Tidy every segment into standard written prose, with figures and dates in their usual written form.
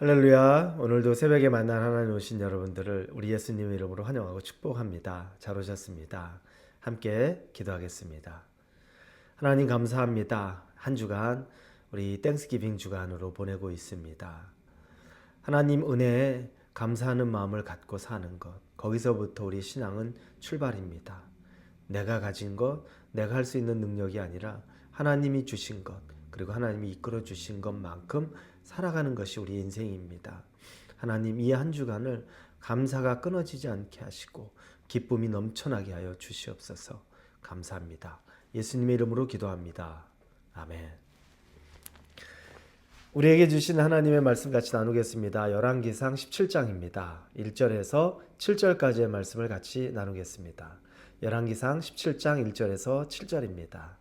할렐루야. 오늘도 새벽에 만난 하나님 오신 여러분들을 우리 예수님의 이름으로 환영하고 축복합니다. 잘 오셨습니다. 함께 기도하겠습니다. 하나님 감사합니다. 한 주간 우리 땡스기빙 주간으로 보내고 있습니다. 하나님 은혜에 감사하는 마음을 갖고 사는 것, 거기서부터 우리 신앙은 출발입니다. 내가 가진 것, 내가 할 수 있는 능력이 아니라 하나님이 주신 것, 그리고 하나님이 이끌어 주신 것만큼 살아가는 것이 우리 인생입니다. 하나님, 이 한 주간을 감사가 끊어지지 않게 하시고 기쁨이 넘쳐나게 하여 주시옵소서. 감사합니다. 예수님의 이름으로 기도합니다. 아멘. 우리에게 주신 하나님의 말씀 같이 나누겠습니다. 열왕기상 17장입니다. 1절에서 7절까지의 말씀을 같이 나누겠습니다. 열왕기상 17장 1절에서 7절입니다.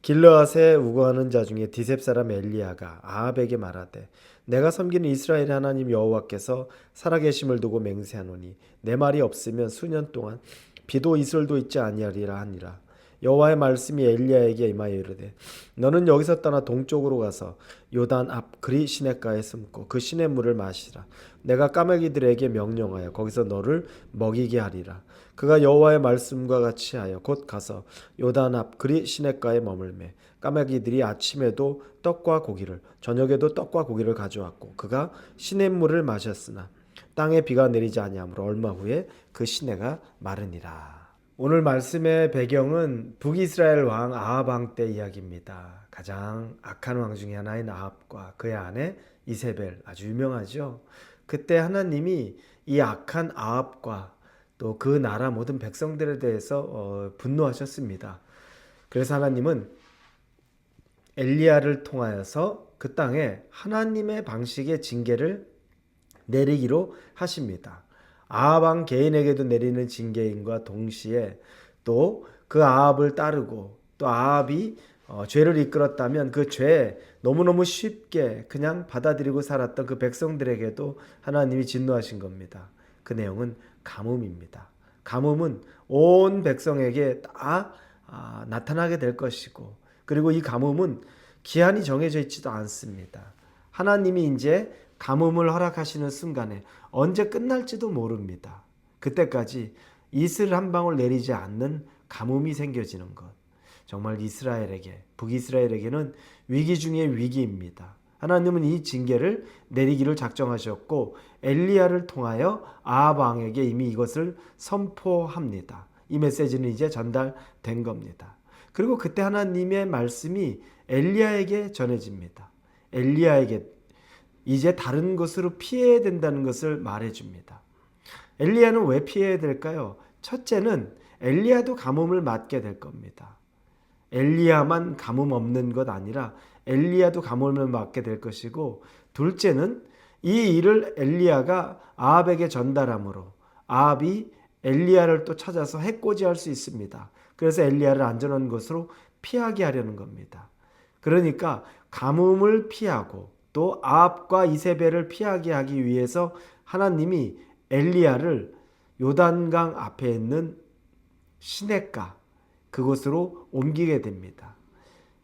길르앗에 우거하는 자 중에 디셉 사람 엘리야가 아합에게 말하되 내가 섬기는 이스라엘의 하나님 여호와께서 살아계심을 두고 맹세하노니 내 말이 없으면 수년 동안 비도 이슬도 있지 아니하리라 하니라. 여호와의 말씀이 엘리야에게 임하여 이르되 너는 여기서 떠나 동쪽으로 가서 요단 앞 그리 시냇가에 숨고 그 시냇 물을 마시라. 내가 까마귀들에게 명령하여 거기서 너를 먹이게 하리라. 그가 여호와의 말씀과 같이 하여 곧 가서 요단 앞 그리 시냇가에 머물매 까마귀들이 아침에도 떡과 고기를 저녁에도 떡과 고기를 가져왔고 그가 시냇물을 마셨으나 땅에 비가 내리지 아니하므로 얼마 후에 그 시내가 마르니라. 오늘 말씀의 배경은 북이스라엘 왕 아합 왕 때 이야기입니다. 가장 악한 왕 중에 하나인 아합과 그의 아내 이세벨, 아주 유명하죠. 그때 하나님이 이 악한 아합과 또 그 나라 모든 백성들에 대해서 분노하셨습니다. 그래서 하나님은 엘리야를 통하여서 그 땅에 하나님의 방식의 징계를 내리기로 하십니다. 아합 왕 개인에게도 내리는 징계인과 동시에 또 그 아합을 따르고 또 아합이 죄를 이끌었다면 그 죄 너무너무 쉽게 그냥 받아들이고 살았던 그 백성들에게도 하나님이 진노하신 겁니다. 그 내용은 가뭄입니다. 가뭄은 온 백성에게 다 나타나게 될 것이고, 그리고 이 가뭄은 기한이 정해져 있지도 않습니다. 하나님이 이제 가뭄을 허락하시는 순간에 언제 끝날지도 모릅니다. 그때까지 이슬 한 방울 내리지 않는 가뭄이 생겨지는 것. 정말 이스라엘에게, 북이스라엘에게는 위기 중에 위기입니다. 하나님은 이 징계를 내리기를 작정하셨고 엘리야를 통하여 아합 왕에게 이미 이것을 선포합니다. 이 메시지는 이제 전달된 겁니다. 그리고 그때 하나님의 말씀이 엘리야에게 전해집니다. 엘리야에게 이제 다른 곳으로 피해야 된다는 것을 말해줍니다. 엘리야는 왜 피해야 될까요? 첫째는 엘리야도 가뭄을 맞게 될 겁니다. 엘리야만 가뭄 없는 것 아니라 엘리야도 가뭄을 맞게 될 것이고, 둘째는 이 일을 엘리야가 아합에게 전달함으로 아합이 엘리야를 또 찾아서 해코지할 수 있습니다. 그래서 엘리야를 안전한 곳으로 피하게 하려는 겁니다. 그러니까 가뭄을 피하고 또 아합과 이세벨을 피하게 하기 위해서 하나님이 엘리야를 요단강 앞에 있는 시냇가 그곳으로 옮기게 됩니다.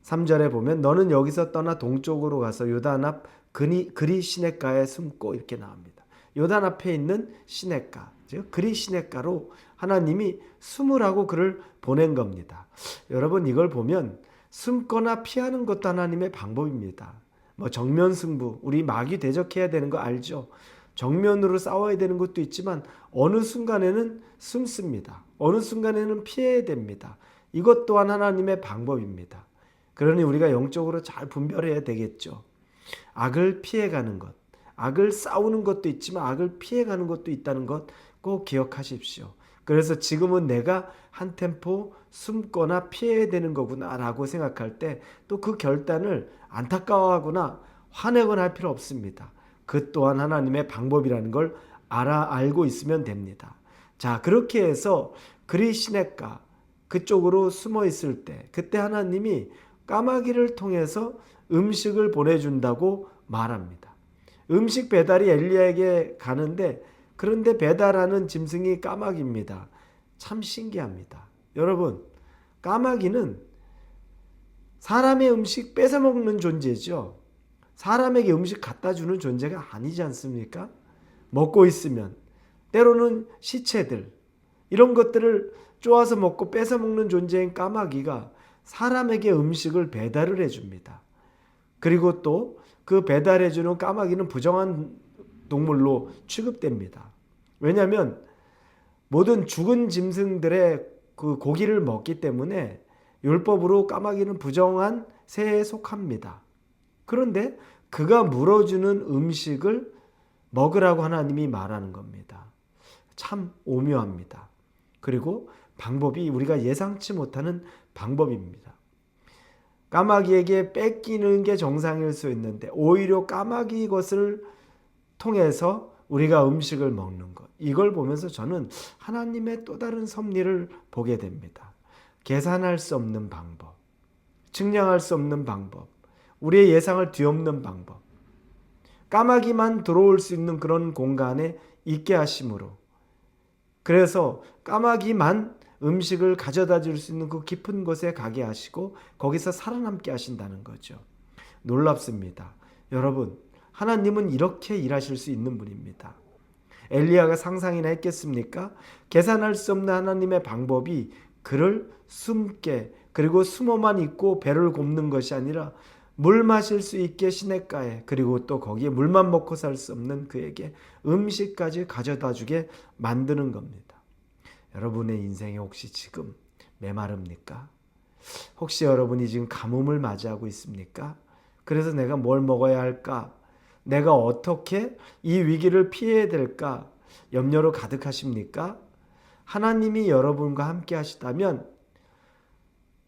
3절에 보면 너는 여기서 떠나 동쪽으로 가서 요단 앞 그리 시냇가에 숨고 이렇게 나옵니다. 요단 앞에 있는 시냇가, 즉 그리 시냇가로 하나님이 숨으라고 그를 보낸 겁니다. 여러분, 이걸 보면 숨거나 피하는 것도 하나님의 방법입니다. 정면 승부, 우리 마귀 대적해야 되는 거 알죠? 정면으로 싸워야 되는 것도 있지만 어느 순간에는 숨습니다. 어느 순간에는 피해야 됩니다. 이것 또한 하나님의 방법입니다. 그러니 우리가 영적으로 잘 분별해야 되겠죠. 악을 피해가는 것, 악을 싸우는 것도 있지만 악을 피해가는 것도 있다는 것 꼭 기억하십시오. 그래서 지금은 내가 한 템포 숨거나 피해야 되는 거구나 라고 생각할 때 또 그 결단을 안타까워하거나 화내거나 할 필요 없습니다. 그 또한 하나님의 방법이라는 걸 알고 있으면 됩니다. 자, 그렇게 해서 그리 시냇가 그쪽으로 숨어 있을 때 그때 하나님이 까마귀를 통해서 음식을 보내준다고 말합니다. 음식 배달이 엘리야에게 가는데, 그런데 배달하는 짐승이 까마귀입니다. 참 신기합니다. 여러분, 까마귀는 사람의 음식 뺏어먹는 존재죠. 사람에게 음식 갖다 주는 존재가 아니지 않습니까? 먹고 있으면 때로는 시체들 이런 것들을 쪼아서 먹고 뺏어 먹는 존재인 까마귀가 사람에게 음식을 배달을 해줍니다. 그리고 또 그 배달해주는 까마귀는 부정한 동물로 취급됩니다. 왜냐하면 모든 죽은 짐승들의 그 고기를 먹기 때문에 율법으로 까마귀는 부정한 새에 속합니다. 그런데 그가 물어주는 음식을 먹으라고 하나님이 말하는 겁니다. 참 오묘합니다. 그리고 방법이 우리가 예상치 못하는 방법입니다. 까마귀에게 뺏기는 게 정상일 수 있는데 오히려 까마귀 것을 통해서 우리가 음식을 먹는 것. 이걸 보면서 저는 하나님의 또 다른 섭리를 보게 됩니다. 계산할 수 없는 방법, 측량할 수 없는 방법, 우리의 예상을 뒤엎는 방법, 까마귀만 들어올 수 있는 그런 공간에 있게 하심으로, 그래서 까마귀만 음식을 가져다 줄 수 있는 그 깊은 곳에 가게 하시고 거기서 살아남게 하신다는 거죠. 놀랍습니다. 여러분, 하나님은 이렇게 일하실 수 있는 분입니다. 엘리야가 상상이나 했겠습니까? 계산할 수 없는 하나님의 방법이 그를 숨게, 그리고 숨어만 있고 배를 곪는 것이 아니라 물 마실 수 있게 시냇가에, 그리고 또 거기에 물만 먹고 살 수 없는 그에게 음식까지 가져다 주게 만드는 겁니다. 여러분의 인생에 혹시 지금 메마릅니까? 혹시 여러분이 지금 가뭄을 맞이하고 있습니까? 그래서 내가 뭘 먹어야 할까? 내가 어떻게 이 위기를 피해야 될까? 염려로 가득하십니까? 하나님이 여러분과 함께 하시다면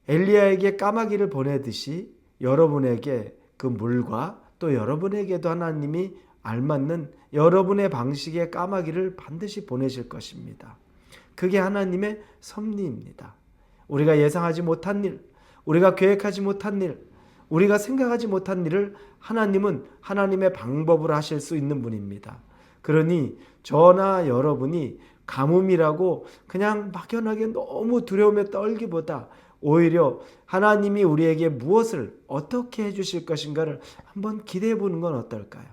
엘리야에게 까마귀를 보내듯이 여러분에게 그 물과 또 여러분에게도 하나님이 알맞는 여러분의 방식의 까마귀를 반드시 보내실 것입니다. 그게 하나님의 섭리입니다. 우리가 예상하지 못한 일, 우리가 계획하지 못한 일, 우리가 생각하지 못한 일을 하나님은 하나님의 방법으로 하실 수 있는 분입니다. 그러니 저나 여러분이 가뭄이라고 그냥 막연하게 너무 두려움에 떨기보다 오히려 하나님이 우리에게 무엇을 어떻게 해주실 것인가를 한번 기대해 보는 건 어떨까요?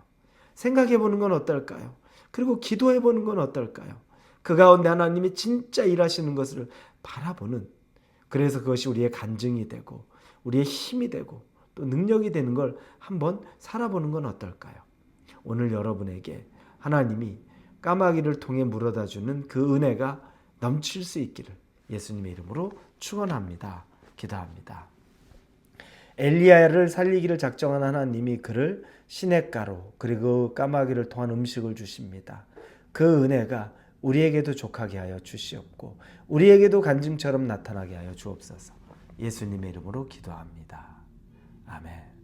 생각해 보는 건 어떨까요? 그리고 기도해 보는 건 어떨까요? 그 가운데 하나님이 진짜 일하시는 것을 바라보는, 그래서 그것이 우리의 간증이 되고 우리의 힘이 되고 또 능력이 되는 걸 한번 살아보는 건 어떨까요? 오늘 여러분에게 하나님이 까마귀를 통해 물어다 주는 그 은혜가 넘칠 수 있기를 예수님의 이름으로 축원합니다. 기도합니다. 엘리야를 살리기를 작정한 하나님이 그를 시냇가로 그리고 까마귀를 통한 음식을 주십니다. 그 은혜가 우리에게도 족하게 하여 주시옵고 우리에게도 간증처럼 나타나게 하여 주옵소서. 예수님의 이름으로 기도합니다. 아멘.